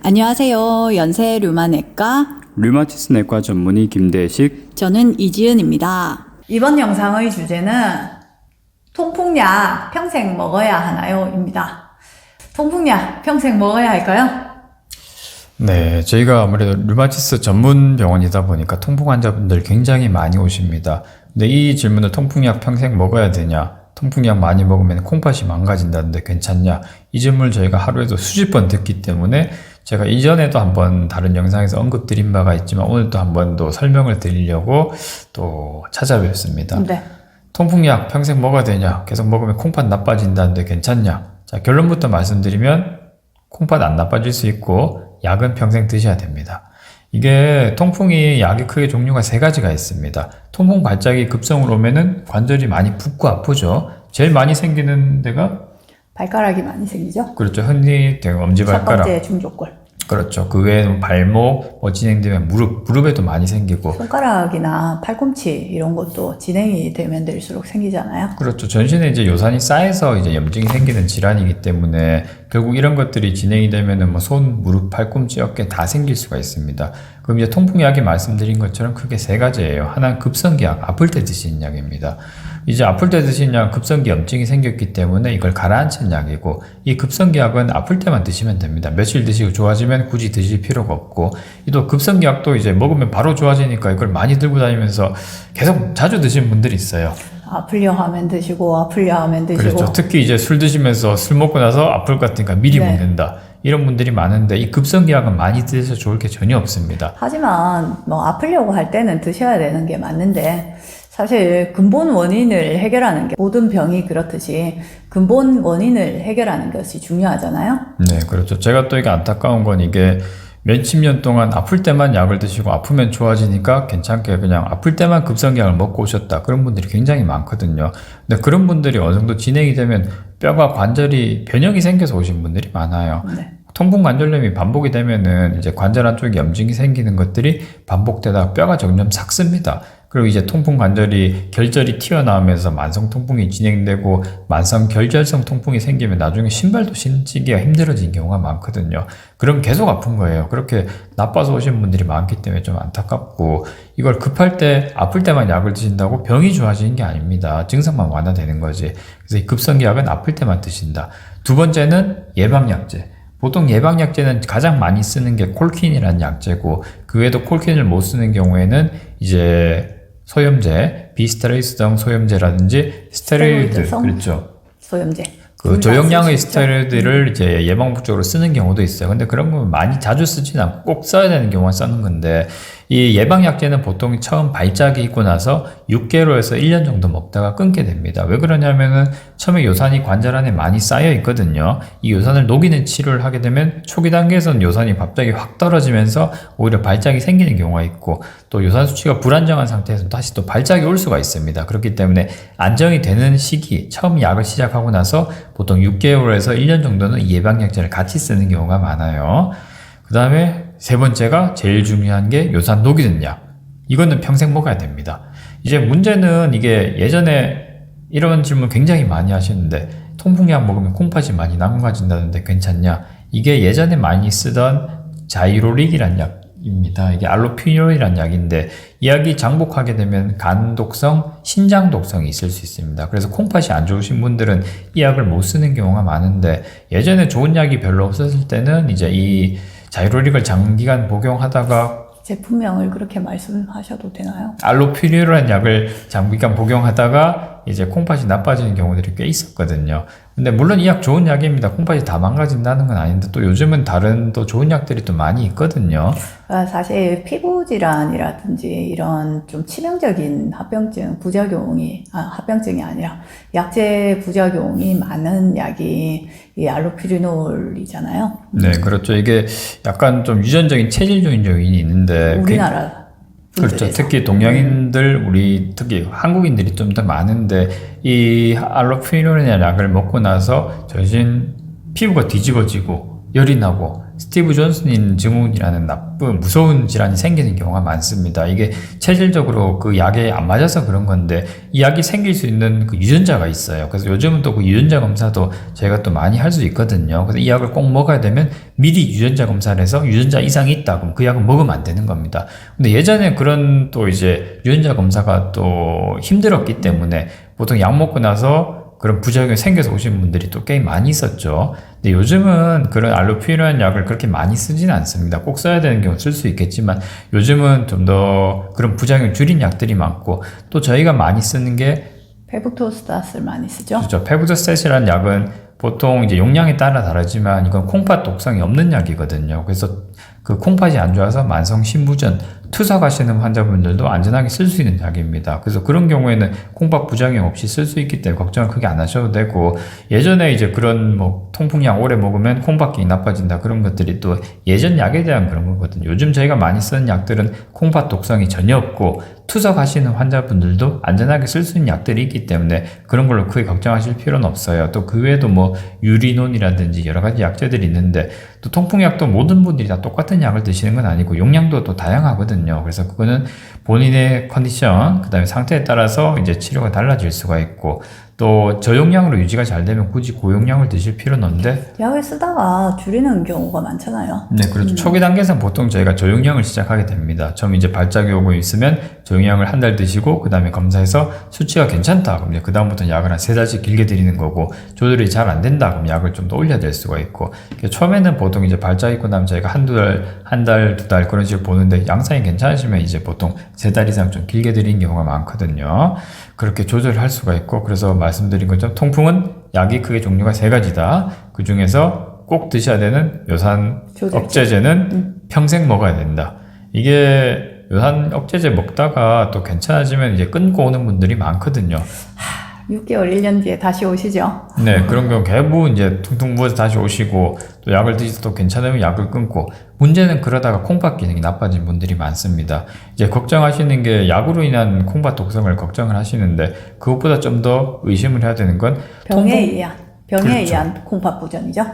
안녕하세요. 연세 류마내과 류마티스 내과 전문의 김대식. 저는 이지은입니다. 이번 영상의 주제는 통풍약 평생 먹어야 하나요? 입니다. 통풍약 평생 먹어야 할까요? 네, 저희가 아무래도 류마티스 전문 병원이다 보니까 통풍 환자분들 굉장히 많이 오십니다. 근데 이 질문을 통풍약 평생 먹어야 되냐? 통풍약 많이 먹으면 콩팥이 망가진다는데 괜찮냐? 이 질문을 저희가 하루에도 수십 번 듣기 때문에 제가 이전에도 한번 다른 영상에서 언급드린 바가 있지만 오늘 또 한 번 더 설명을 드리려고 또 찾아뵙습니다. 네. 통풍약 평생 먹어야 되냐? 계속 먹으면 콩팥 나빠진다는데 괜찮냐? 자, 결론부터 말씀드리면 콩팥 안 나빠질 수 있고 약은 평생 드셔야 됩니다. 이게 통풍이 약이 크게 종류가 세 가지가 있습니다. 통풍 발작이 급성으로 오면은 관절이 많이 붓고 아프죠. 제일 많이 생기는 데가 발가락이 많이 생기죠? 그렇죠. 흔히 엄지발가락. 첫 번째 중족골. 그렇죠. 그 외에는 발목, 진행되면 무릎에도 많이 생기고. 손가락이나 팔꿈치 이런 것도 진행이 되면 될수록 생기잖아요. 그렇죠. 전신에 이제 요산이 쌓여서 이제 염증이 생기는 질환이기 때문에 결국 이런 것들이 진행이 되면은 뭐 손, 무릎, 팔꿈치, 어깨 다 생길 수가 있습니다. 그럼 이제 통풍약이 말씀드린 것처럼 크게 세 가지예요. 하나는 급성기약, 아플 때 드시는 약입니다. 이제 아플 때 드시는 약은 급성기 염증이 생겼기 때문에 이걸 가라앉힌 약이고, 이 급성기약은 아플 때만 드시면 됩니다. 며칠 드시고 좋아지면 굳이 드실 필요가 없고, 또 급성기약도 이제 먹으면 바로 좋아지니까 이걸 많이 들고 다니면서 계속 자주 드시는 분들이 있어요. 아플려 하면 드시고 아플려 하면 드시고. 그렇죠. 특히 이제 술 드시면서 술 먹고 나서 아플 것 같으니까 미리 네. 먹는다. 이런 분들이 많은데 이 급성기약은 많이 드셔서 좋을 게 전혀 없습니다. 하지만 뭐 아프려고 할 때는 드셔야 되는 게 맞는데, 사실 근본 원인을 해결하는 게 모든 병이 그렇듯이 근본 원인을 해결하는 것이 중요하잖아요. 네, 그렇죠. 제가 또 이게 안타까운 건 이게 몇십 년 동안 아플 때만 약을 드시고 아프면 좋아지니까 괜찮게 그냥 아플 때만 급성기약을 먹고 오셨다. 그런 분들이 굉장히 많거든요. 근데 그런 분들이 어느 정도 진행이 되면 뼈가 관절이 변형이 생겨서 오신 분들이 많아요. 네. 통풍 관절염이 반복이 되면은 이제 관절 한쪽에 염증이 생기는 것들이 반복되다가 뼈가 점점 삭습니다. 그리고 이제 통풍 관절이 결절이 튀어나오면서 만성 통풍이 진행되고 만성 결절성 통풍이 생기면 나중에 신발도 신기가 힘들어진 경우가 많거든요. 그럼 계속 아픈 거예요. 그렇게 나빠서 오신 분들이 많기 때문에 좀 안타깝고, 이걸 급할 때 아플 때만 약을 드신다고 병이 좋아지는 게 아닙니다. 증상만 완화되는 거지. 그래서 이 급성기약은 아플 때만 드신다. 두 번째는 예방약제. 보통 예방약제는 가장 많이 쓰는 게 콜킨이라는 약제고, 그 외에도 콜킨을 못 쓰는 경우에는 이제 소염제, 비스테로이드성 소염제라든지 스테로이드, 그렇죠. 소염제. 그 저용량의 스테로이드를 이제 예방 목적으로 쓰는 경우도 있어요. 근데 그런 건 많이 자주 쓰진 않고 꼭 써야 되는 경우만 쓰는 건데, 이 예방약제는 보통 처음 발작이 있고 나서 6개월에서 1년 정도 먹다가 끊게 됩니다. 왜 그러냐면은 처음에 요산이 관절 안에 많이 쌓여 있거든요. 이 요산을 녹이는 치료를 하게 되면 초기 단계에서는 요산이 갑자기 확 떨어지면서 오히려 발작이 생기는 경우가 있고, 또 요산 수치가 불안정한 상태에서 다시 또 발작이 올 수가 있습니다. 그렇기 때문에 안정이 되는 시기, 처음 약을 시작하고 나서 보통 6개월에서 1년 정도는 이 예방약제를 같이 쓰는 경우가 많아요. 그 다음에 세 번째가 제일 중요한 게 요산 녹이는 약. 이거는 평생 먹어야 됩니다. 이제 문제는 이게 예전에 이런 질문 굉장히 많이 하시는데, 통풍약 먹으면 콩팥이 많이 망가진다는데 괜찮냐? 이게 예전에 많이 쓰던 자이로릭이란 약입니다. 이게 알로피놀이란 약인데, 이 약이 장복하게 되면 간 독성, 신장 독성이 있을 수 있습니다. 그래서 콩팥이 안 좋으신 분들은 이 약을 못 쓰는 경우가 많은데, 예전에 좋은 약이 별로 없었을 때는 이제 이 자이로릭을 장기간 복용하다가 제품명을 그렇게 말씀하셔도 되나요? 알로피리오라는 약을 장기간 복용하다가 이제 콩팥이 나빠지는 경우들이 꽤 있었거든요. 근데 물론 이 약 좋은 약입니다. 콩팥이 다 망가진다는 건 아닌데, 또 요즘은 다른 또 좋은 약들이 또 많이 있거든요. 사실 피부 질환이라든지 이런 좀 치명적인 합병증이 아니라 약제 부작용이 많은 약이 이 알로피리놀이잖아요. 네, 그렇죠. 이게 약간 좀 유전적인 체질적인 요인이 있는데, 우리나라 그렇죠. 특히 동양인들, 우리 특히 한국인들이 좀 더 많은데, 이 알로피놀이라는 약을 먹고 나서 전신 피부가 뒤집어지고 열이 나고 스티브 존슨 증후군이라는 나쁜 무서운 질환이 생기는 경우가 많습니다. 이게 체질적으로 그 약에 안 맞아서 그런 건데 이 약이 생길 수 있는 그 유전자가 있어요. 그래서 요즘은 또 그 유전자 검사도 저희가 또 많이 할 수 있거든요. 그래서 이 약을 꼭 먹어야 되면 미리 유전자 검사를 해서 유전자 이상이 있다 그럼 그 약은 먹으면 안 되는 겁니다. 근데 예전에 그런 또 이제 유전자 검사가 또 힘들었기 때문에 보통 약 먹고 나서 그런 부작용이 생겨서 오신 분들이 또 꽤 많이 있었죠. 근데 요즘은 그런 알로피라는 약을 그렇게 많이 쓰지는 않습니다. 꼭 써야 되는 경우 쓸 수 있겠지만 요즘은 좀 더 그런 부작용 줄인 약들이 많고 또 저희가 많이 쓰는 게 페북토스tat을 많이 쓰죠. 그렇죠. 페북토스tat이라는 약은 보통 이제 용량에 따라 다르지만 이건 콩팥 독성이 없는 약이거든요. 그래서 그 콩팥이 안 좋아서 만성 신부전 투석하시는 환자분들도 안전하게 쓸 수 있는 약입니다. 그래서 그런 경우에는 콩팥 부작용 없이 쓸 수 있기 때문에 걱정을 크게 안 하셔도 되고 예전에 이제 그런 뭐 통풍약 오래 먹으면 콩팥기능이 나빠진다 그런 것들이 또 예전 약에 대한 그런 거거든요. 요즘 저희가 많이 쓰는 약들은 콩팥 독성이 전혀 없고 투석하시는 환자분들도 안전하게 쓸 수 있는 약들이 있기 때문에 그런 걸로 크게 걱정하실 필요는 없어요. 또 그 외에도 뭐 유리논이라든지 여러 가지 약제들이 있는데 또 통풍약도 모든 분들이 다 똑같은 약을 드시는 건 아니고 용량도 또 다양하거든요. 그래서 그거는 본인의 컨디션, 그 다음에 상태에 따라서 이제 치료가 달라질 수가 있고 또 저용량으로 유지가 잘 되면 굳이 고용량을 드실 필요는 없는데 약을 쓰다가 줄이는 경우가 많잖아요. 네, 그렇죠. 초기 단계에서는 보통 저희가 저용량을 시작하게 됩니다. 처음 이제 발작이 오고 있으면 저용량을 한 달 드시고 그 다음에 검사해서 수치가 괜찮다. 그럼 이제 그 다음부터는 약을 한 3달씩 길게 드리는 거고 조절이 잘 안 된다. 그럼 약을 좀 더 올려야 될 수가 있고 처음에는 보통 이제 발작 있고 나면 저희가 한 달, 2달 그런 식으로 보는데 양상이 괜찮으시면 이제 보통 3달 이상 좀 길게 드리는 경우가 많거든요. 그렇게 조절할 수가 있고 그래서 말씀드린 것처럼 통풍은 약이 크게 종류가 3가지다. 그 중에서 꼭 드셔야 되는 요산 억제제는 평생 먹어야 된다. 이게 요산 억제제 먹다가 또 괜찮아지면 이제 끊고 오는 분들이 많거든요. 6개월, 1년 뒤에 다시 오시죠. 네, 그런 경우 대부분 이제 퉁퉁 부어서 다시 오시고 또 약을 드셔서 또 괜찮으면 약을 끊고 문제는 그러다가 콩팥 기능이 나빠진 분들이 많습니다. 이제 걱정하시는 게 약으로 인한 콩팥 독성을 걱정을 하시는데 그것보다 좀 더 의심을 해야 되는 건 병에 그렇죠. 의한 콩팥 부전이죠.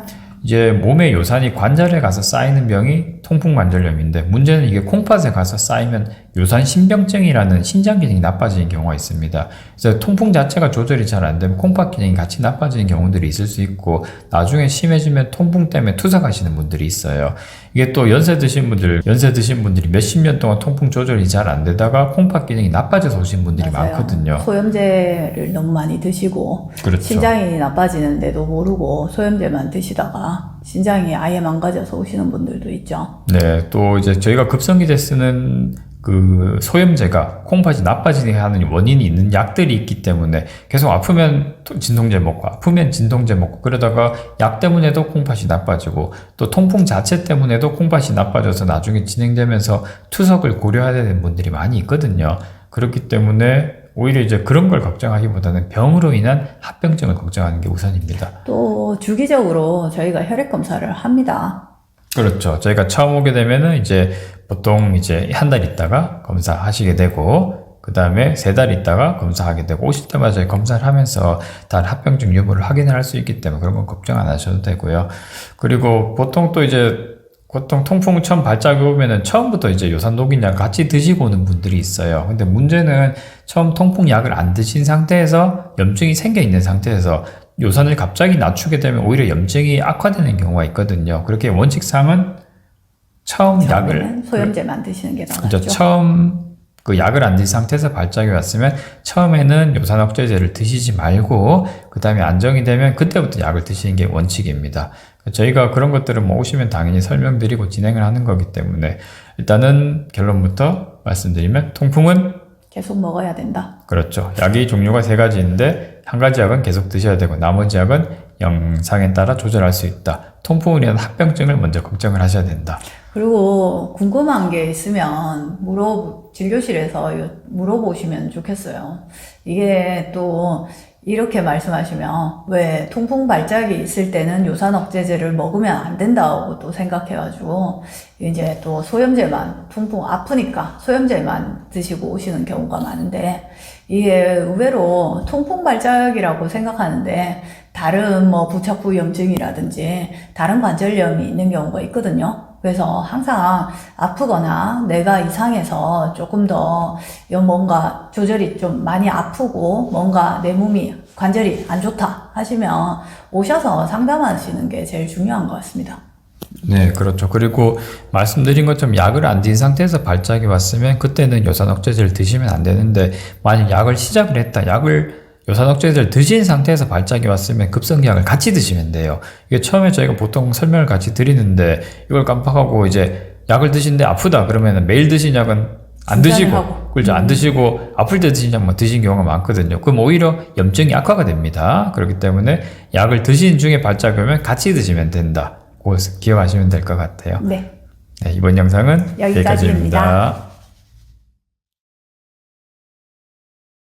이제 몸의 요산이 관절에 가서 쌓이는 병이 통풍관절염인데 문제는 이게 콩팥에 가서 쌓이면 요산 신병증이라는 신장 기능이 나빠지는 경우가 있습니다. 그래서 통풍 자체가 조절이 잘 안 되면 콩팥 기능이 같이 나빠지는 경우들이 있을 수 있고 나중에 심해지면 통풍 때문에 투석하시는 분들이 있어요. 이게 또 연세 드신 분들이 몇십 년 동안 통풍 조절이 잘 안 되다가 콩팥 기능이 나빠져서 오신 분들이 맞아요. 많거든요. 소염제를 너무 많이 드시고 그렇죠. 신장이 나빠지는데도 모르고 소염제만 드시다가 신장이 아예 망가져서 오시는 분들도 있죠. 네, 또 이제 저희가 급성기제 쓰는 그 소염제가 콩팥이 나빠지게 하는 원인이 있는 약들이 있기 때문에 계속 아프면 진통제 먹고 아프면 진통제 먹고 그러다가 약 때문에도 콩팥이 나빠지고 또 통풍 자체 때문에도 콩팥이 나빠져서 나중에 진행되면서 투석을 고려해야 되는 분들이 많이 있거든요. 그렇기 때문에 오히려 이제 그런 걸 걱정하기보다는 병으로 인한 합병증을 걱정하는 게 우선입니다. 또 주기적으로 저희가 혈액 검사를 합니다. 그렇죠. 저희가 처음 오게 되면은 이제 보통 이제 한 달 있다가 검사하시게 되고 그 다음에 3달 있다가 검사하게 되고 오실 때마다 저희 검사를 하면서 다른 합병증 여부를 확인을 할 수 있기 때문에 그런 건 걱정 안 하셔도 되고요. 그리고 보통 또 이제 보통 통풍 처음 발작이 오면은 처음부터 이제 요산 녹인약 같이 드시고 오는 분들이 있어요. 근데 문제는 처음 통풍약을 안 드신 상태에서 염증이 생겨 있는 상태에서 요산을 갑자기 낮추게 되면 오히려 염증이 악화되는 경우가 있거든요. 그렇게 원칙상은 처음 약을 소염제만 드시는 게 낫죠. 그렇죠. 처음 그 약을 안 드신 상태에서 발작이 왔으면 처음에는 요산 억제제를 드시지 말고 그 다음에 안정이 되면 그때부터 약을 드시는 게 원칙입니다. 저희가 그런 것들은 뭐 오시면 당연히 설명드리고 진행을 하는 거기 때문에 일단은 결론부터 말씀드리면 통풍은 계속 먹어야 된다. 그렇죠. 약이 종류가 3가지인데 한 가지 약은 계속 드셔야 되고 나머지 약은 영상에 따라 조절할 수 있다. 통풍을 위한 합병증을 먼저 걱정을 하셔야 된다. 그리고 궁금한 게 있으면 진료실에서 물어보시면 좋겠어요. 이게 또 이렇게 말씀하시면 왜 통풍 발작이 있을 때는 요산 억제제를 먹으면 안 된다고 또 생각해가지고 이제 또 소염제만 통풍 아프니까 소염제만 드시고 오시는 경우가 많은데 이게 의외로 통풍 발작이라고 생각하는데 다른 뭐 부착부 염증이라든지 다른 관절염이 있는 경우가 있거든요. 그래서 항상 아프거나 내가 이상해서 조금 더 뭔가 조절이 좀 많이 아프고 뭔가 내 몸이 관절이 안 좋다 하시면 오셔서 상담하시는 게 제일 중요한 것 같습니다. 네, 그렇죠. 그리고 말씀드린 것처럼 약을 안 드신 상태에서 발작이 왔으면 그때는 요산억제제를 드시면 안 되는데, 만약 약을 시작을 했다, 요산억제제를 드신 상태에서 발작이 왔으면 급성약을 같이 드시면 돼요. 이게 처음에 저희가 보통 설명을 같이 드리는데 이걸 깜빡하고 이제 약을 드시는데 아프다 그러면 매일 드신 약은 안 드시고, 그렇죠. 안 드시고 아플 때 드신 약만 드신 경우가 많거든요. 그럼 오히려 염증이 악화가 됩니다. 그렇기 때문에 약을 드신 중에 발작이 오면 같이 드시면 된다. 그거 기억하시면 될 것 같아요. 네. 네, 이번 영상은 여기까지입니다. 여기까지입니다.